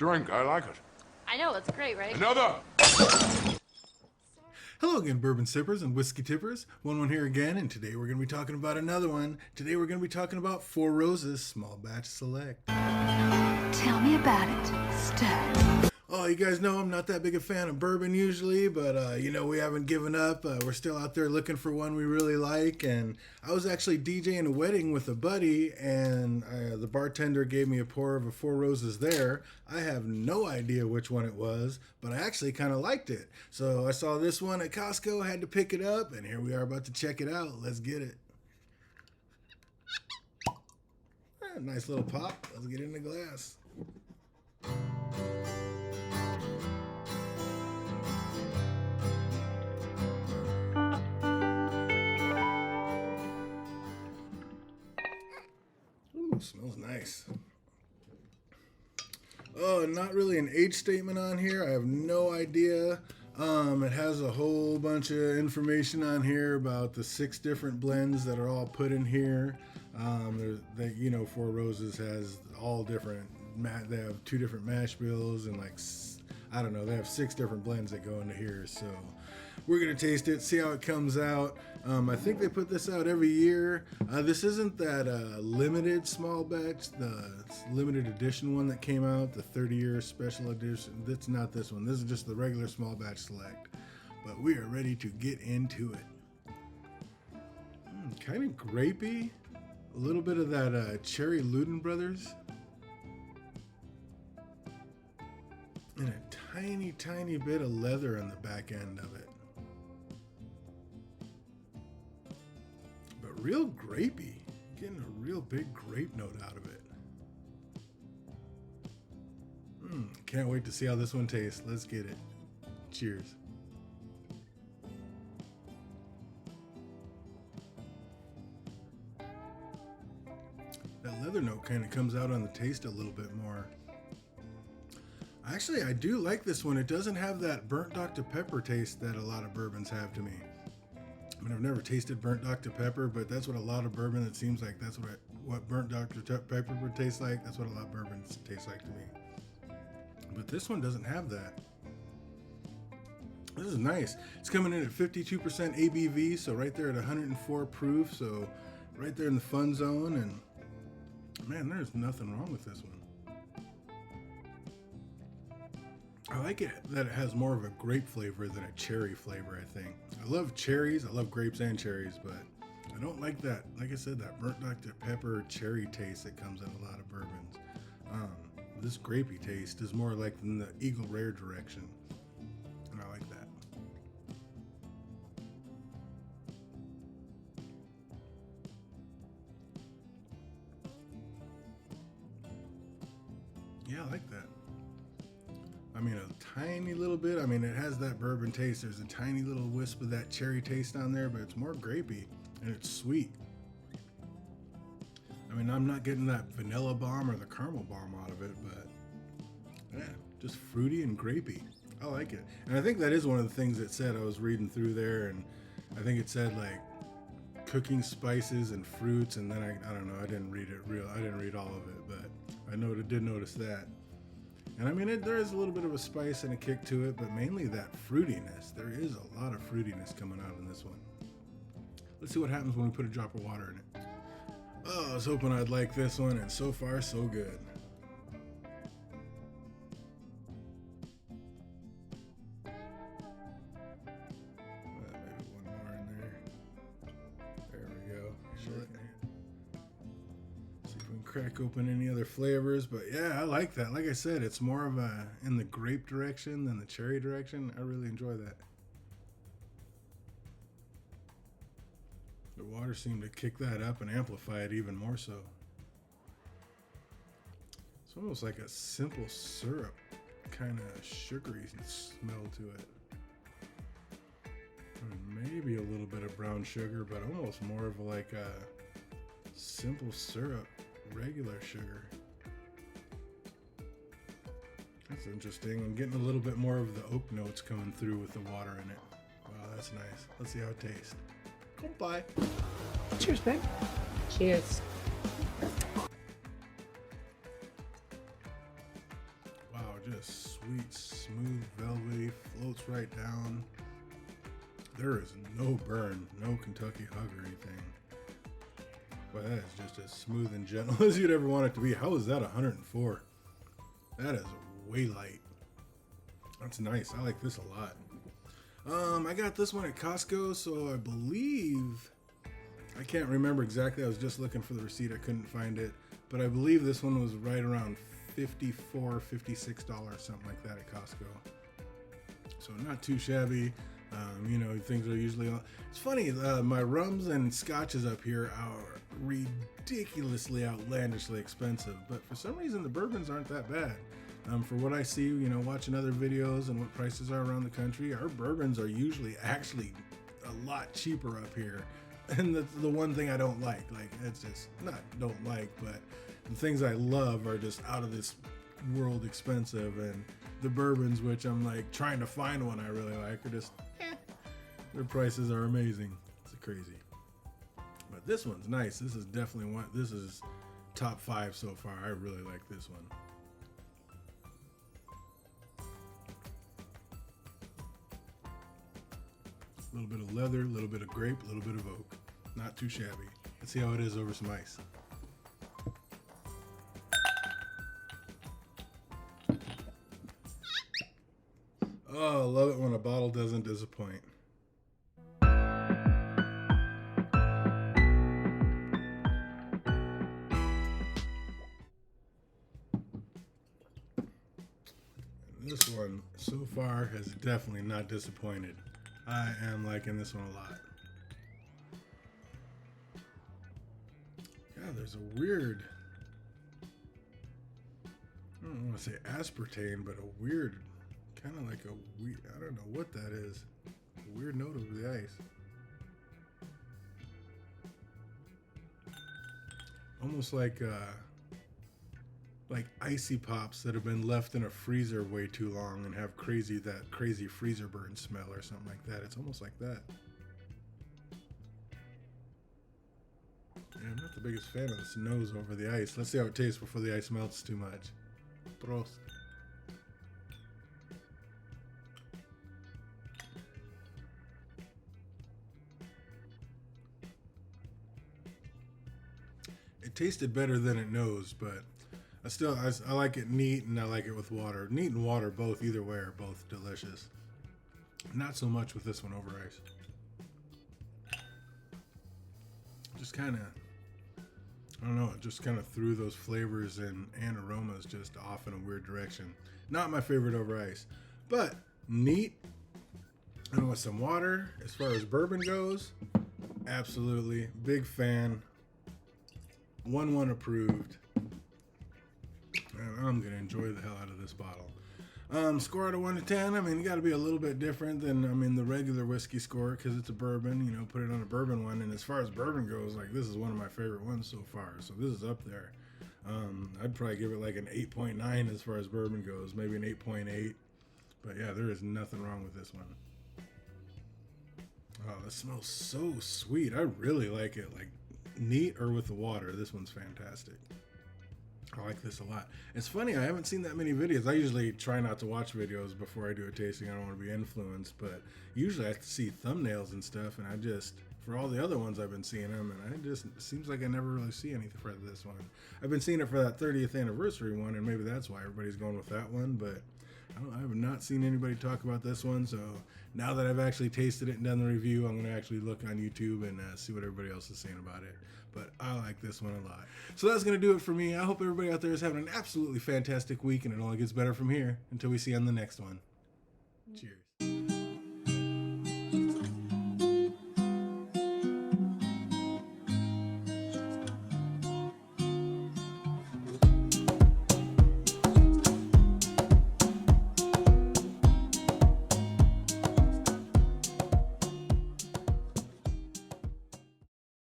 drink. I like it. I know, it's great, right? Another! Hello again, bourbon sippers and whiskey tippers. One here again, and today we're going to be talking about another one. Today we're going to be talking about Four Roses Small Batch Select. Tell me about it, Stud. Oh, you guys know I'm not that big a fan of bourbon usually, but you know, we haven't given up. We're still out there looking for one we really like, and I was actually DJing a wedding with a buddy, and the bartender gave me a pour of a Four Roses there. I have no idea which one it was, but I actually kind of liked it. So I saw this one at Costco, had to pick it up, and here we are about to check it out. Let's get it. Nice little pop. Let's get it in the glass. Smells nice. Oh, not really an age statement on here. I have no idea. It has a whole bunch of information on here about the 6 different blends that are all put in here. You know, Four Roses has all different. They have 2 different mash bills and I don't know. They have 6 different blends that go into here. So we're gonna taste it, see how it comes out. I think they put this out every year. This isn't that limited small batch, the limited edition one that came out, the 30-year special edition. That's not this one. This is just the regular small batch select. But we are ready to get into it. Kind of grapey. A little bit of that Cherry Luden Brothers. And a tiny, tiny bit of leather on the back end of it. But real grapey. Getting a real big grape note out of it. Can't wait to see how this one tastes. Let's get it. Cheers. That leather note kind of comes out on the taste a little bit more. Actually, I do like this one. It doesn't have that burnt Dr. Pepper taste that a lot of bourbons have to me. I mean, I've never tasted burnt Dr. Pepper, but that's what a lot of bourbon, it seems like that's what burnt Dr. Pepper would taste like. That's what a lot of bourbons taste like to me. But this one doesn't have that. This is nice. It's coming in at 52% ABV, so right there at 104 proof, so right there in the fun zone, and man, there's nothing wrong with this one. I like it that it has more of a grape flavor than a cherry flavor, I think. I love cherries. I love grapes and cherries, but I don't like that, like I said, that burnt Dr. Pepper cherry taste that comes in a lot of bourbons. This grapey taste is more like in the Eagle Rare direction, and I like that. Yeah, I like that. I mean, a tiny little bit. I mean, it has that bourbon taste. There's a tiny little wisp of that cherry taste on there, but it's more grapey and it's sweet. I mean, I'm not getting that vanilla bomb or the caramel bomb out of it, but yeah, just fruity and grapey. I like it. And I think that is one of the things it said. I was reading through there, and I think it said like cooking spices and fruits, and then I don't know, I didn't read all of it, but I did notice that. And I mean, there is a little bit of a spice and a kick to it, but mainly that fruitiness. There is a lot of fruitiness coming out in this one. Let's see what happens when we put a drop of water in it. Oh, I was hoping I'd like this one, and so far, so good. Maybe one more in there. There we go. Sure. See if we can crack open any other flavors, but yeah, I like that. Like I said, it's more of a in the grape direction than the cherry direction. I really enjoy that. The water seemed to kick that up and amplify it even more so. It's almost like a simple syrup, kind of sugary smell to it. And maybe a little bit of brown sugar, but almost more of like a simple syrup, regular sugar. That's interesting. I'm getting a little bit more of the oak notes coming through with the water in it. Wow, that's nice. Let's see how it tastes. Bye. Cheers, babe. Cheers. Wow, just sweet, smooth, velvety, floats right down. There is no burn, no Kentucky hug or anything. But that is just as smooth and gentle as you'd ever want it to be. How is that 104? That is way light. That's nice. I like this a lot. I got this one at Costco, so I believe, I can't remember exactly. I was just looking for the receipt. I couldn't find it. But I believe this one was right around $54, $56, something like that at Costco. So not too shabby. You know, things are usually, it's funny, my rums and scotches up here are ridiculously outlandishly expensive, but for some reason the bourbons aren't that bad. For what I see, you know, watching other videos and what prices are around the country, our bourbons are usually actually a lot cheaper up here. And that's the one thing I don't like. Like, it's just, not don't like, but the things I love are just out of this world expensive. And the bourbons, which I'm like trying to find one I really like, are just, their prices are amazing. It's crazy. But this one's nice. This is definitely one, this is top 5 so far. I really like this one. A little bit of leather, a little bit of grape, a little bit of oak. Not too shabby. Let's see how it is over some ice. Oh, I love it when a bottle doesn't disappoint. And this one, so far, has definitely not disappointed. I am liking this one a lot. Yeah, there's a weird, I don't want to say aspartame, but a weird, kind of like a weird, I don't know what that is. A weird note over the ice. Almost like icy pops that have been left in a freezer way too long and have that crazy freezer burn smell or something like that. It's almost like that. Yeah, I'm not the biggest fan of this nose over the ice. Let's see how it tastes before the ice melts too much. Prost. It tasted better than it knows, but I like it neat and I like it with water. Neat and water, both, either way, are both delicious. Not so much with this one over ice. Just kind of, I don't know, it just kind of threw those flavors and aromas just off in a weird direction. Not my favorite over ice, but neat. And with some water, as far as bourbon goes, absolutely. Big fan. 1-1 approved. And I'm going to enjoy the hell out of this bottle. Score out of 1 to 10. I mean, you got to be a little bit different than, the regular whiskey score because it's a bourbon. You know, put it on a bourbon one. And as far as bourbon goes, like, this is one of my favorite ones so far. So this is up there. I'd probably give it like an 8.9 as far as bourbon goes. Maybe an 8.8. But yeah, there is nothing wrong with this one. Oh, this smells so sweet. I really like it. Like, neat or with the water. This one's fantastic. I like this a lot. It's funny, I haven't seen that many videos. I usually try not to watch videos before I do a tasting. I don't want to be influenced, but usually I see thumbnails and stuff, and I just, for all the other ones I've been seeing them, and it seems like I never really see anything for this one. I've been seeing it for that 30th anniversary one, and maybe that's why everybody's going with that one, but I have not seen anybody talk about this one, so now that I've actually tasted it and done the review, I'm going to actually look on YouTube and see what everybody else is saying about it. But I like this one a lot. So that's going to do it for me. I hope everybody out there is having an absolutely fantastic week, and it only gets better from here until we see you on the next one. Cheers.